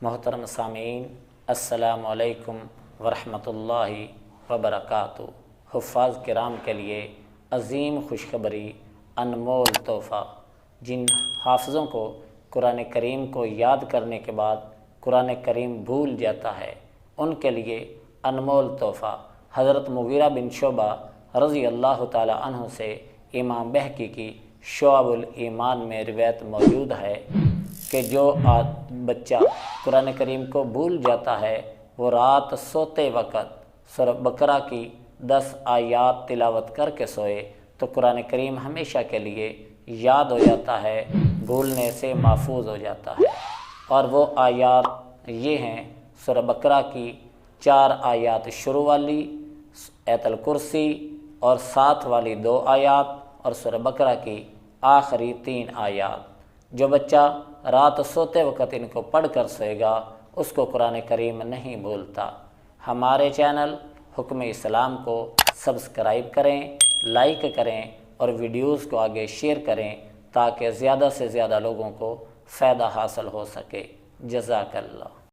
محترم سامعین، السلام علیکم ورحمۃ اللہ وبرکاتہ۔ حفاظ کرام کے لیے عظیم خوشخبری، انمول تحفہ۔ جن حافظوں کو قرآن کریم کو یاد کرنے کے بعد قرآن کریم بھول جاتا ہے، ان کے لیے انمول تحفہ۔ حضرت مغیرہ بن شعبہ رضی اللہ تعالی عنہ سے امام بہقی کی شعب الایمان میں روایت موجود ہے کہ جو بچہ قرآن کریم کو بھول جاتا ہے، وہ رات سوتے وقت سورہ بقرہ کی 10 آیات تلاوت کر کے سوئے تو قرآن کریم ہمیشہ کے لیے یاد ہو جاتا ہے، بھولنے سے محفوظ ہو جاتا ہے۔ اور وہ آیات یہ ہیں: سورہ بقرہ کی 4 آیات شروع والی، آیت الکرسی اور ساتھ والی 2 آیات، اور سورہ بقرہ کی آخری 3 آیات۔ جو بچہ رات سوتے وقت ان کو پڑھ کر سوئے گا، اس کو قرآن کریم نہیں بھولتا۔ ہمارے چینل حکم اسلام کو سبسکرائب کریں، لائک کریں اور ویڈیوز کو آگے شیئر کریں تاکہ زیادہ سے زیادہ لوگوں کو فائدہ حاصل ہو سکے۔ جزاک اللہ۔